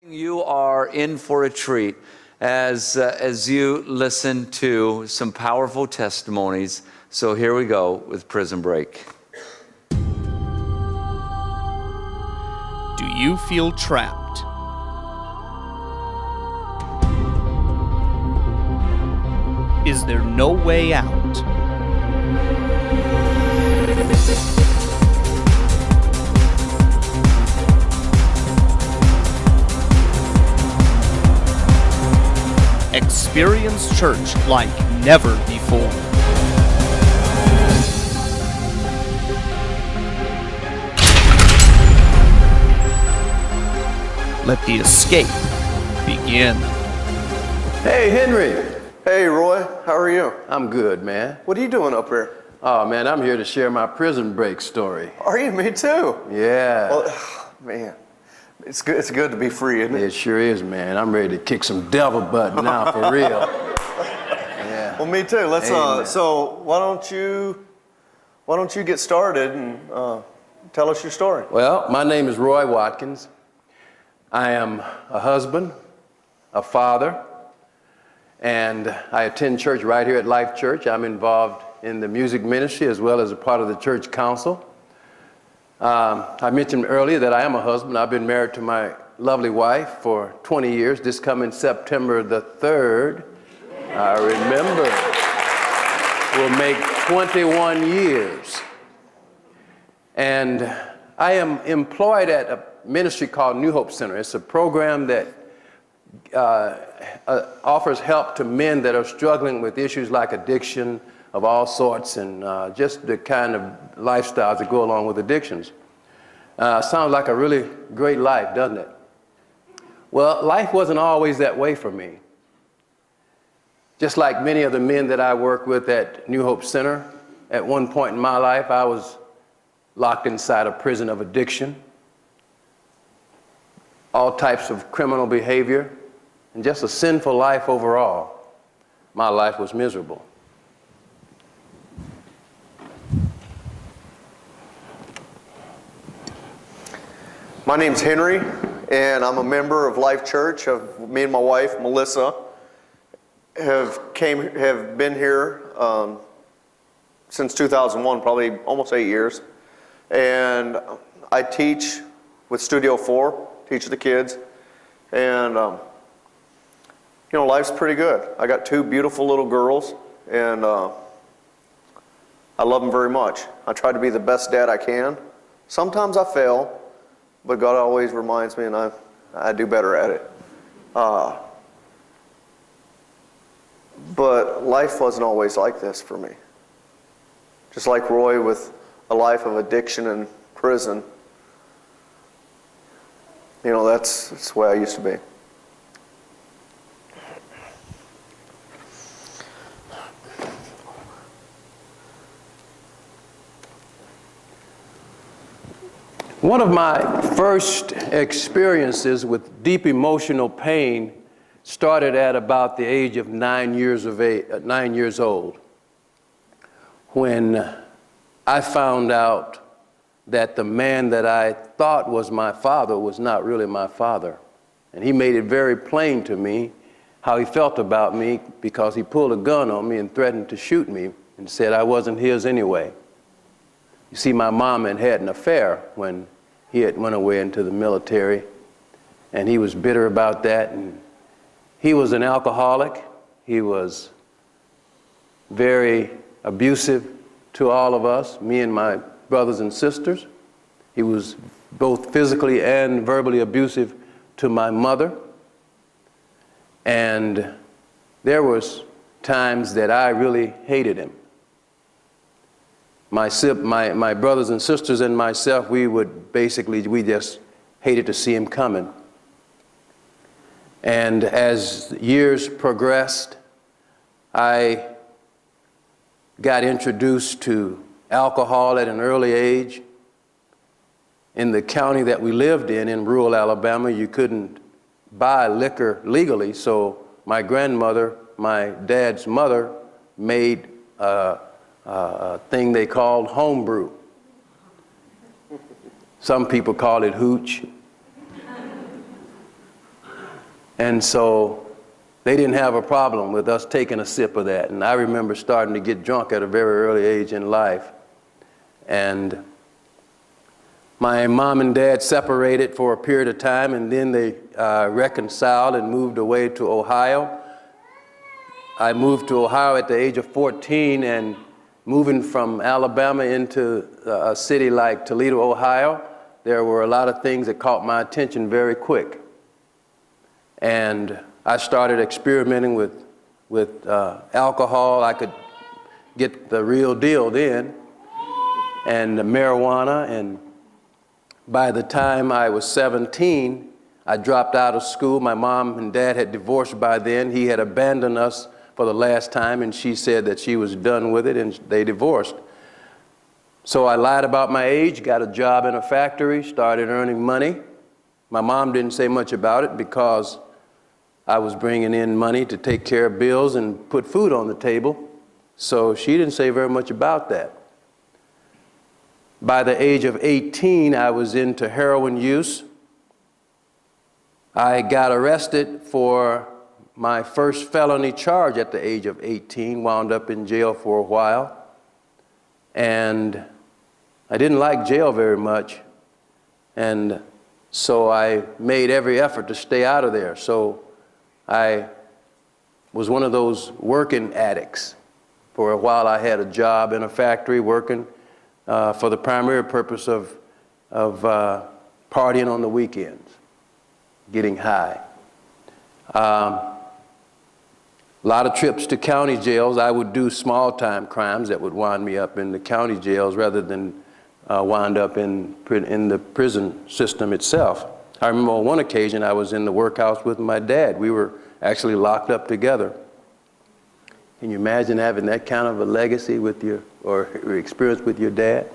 You are in for a treat as you listen to some powerful testimonies. So here we go with Prison Break. Do you feel trapped? Is there no way out? Experience church like never before. Let the escape begin. Hey, Henry. Hey, Roy. How are you? I'm good, man. What are you doing up here? Oh, man, I'm here to share my prison break story. Are you? Me too. Yeah. Well, man, it's good. It's good to be free, isn't it? It sure is, man. I'm ready to kick some devil butt now, for real. Yeah. Well, me too. Let's. So why don't you get started and tell us your story? Well, my name is Roy Watkins. I am a husband, a father, and I attend church right here at Life Church. I'm involved in the music ministry as well as a part of the church council. I mentioned earlier that I am a husband. I've been married to my lovely wife for 20 years. This coming September the 3rd, I remember, will make 21 years. And I am employed at a ministry called New Hope Center. It's a program that offers help to men that are struggling with issues like addiction of all sorts and just the kind of lifestyles that go along with addictions. Sounds like a really great life, doesn't it? Well, life wasn't always that way for me. Just like many of the men that I work with at New Hope Center, at one point in my life, I was locked inside a prison of addiction, all types of criminal behavior, and just a sinful life overall. My life was miserable. My name's Henry, and I'm a member of Life Church. Me and my wife, Melissa, have been here since 2001, probably almost 8 years. And I teach with Studio 4, teach the kids. And, life's pretty good. I got 2 beautiful little girls, and I love them very much. I try to be the best dad I can. Sometimes I fail, but God always reminds me, and I do better at it. But life wasn't always like this for me. Just like Roy with a life of addiction and prison. That's the way I used to be. One of my first experiences with deep emotional pain started at about the age of 9 years old, when I found out that the man that I thought was my father was not really my father. And he made it very plain to me how he felt about me, because he pulled a gun on me and threatened to shoot me and said I wasn't his anyway. You see, my mom had an affair when he had went away into the military, and he was bitter about that. And he was an alcoholic. He was very abusive to all of us, me and my brothers and sisters. He was both physically and verbally abusive to my mother. And there was times that I really hated him. My brothers and sisters and myself, we just hated to see him coming. And as years progressed, I got introduced to alcohol at an early age. In the county that we lived in rural Alabama, you couldn't buy liquor legally, so my grandmother, my dad's mother, made a thing they called homebrew. Some people call it hooch. And so they didn't have a problem with us taking a sip of that. And I remember starting to get drunk at a very early age in life. And my mom and dad separated for a period of time, and then they reconciled and moved away to Ohio. I moved to Ohio at the age of 14, and moving from Alabama into a city like Toledo, Ohio, there were a lot of things that caught my attention very quick. And I started experimenting with alcohol. I could get the real deal then, and the marijuana. And by the time I was 17, I dropped out of school. My mom and dad had divorced by then. He had abandoned us for the last time, and she said that she was done with it, and they divorced. So I lied about my age, got a job in a factory, started earning money. My mom didn't say much about it because I was bringing in money to take care of bills and put food on the table. So she didn't say very much about that. By the age of 18, I was into heroin use. I got arrested for my first felony charge at the age of 18, wound up in jail for a while. And I didn't like jail very much. And so I made every effort to stay out of there. So I was one of those working addicts. For a while I had a job in a factory working for the primary purpose of partying on the weekends, getting high. A lot of trips to county jails. I would do small-time crimes that would wind me up in the county jails rather than wind up in the prison system itself. I remember on one occasion I was in the workhouse with my dad. We were actually locked up together. Can you imagine having that kind of a legacy with your, or experience with your dad?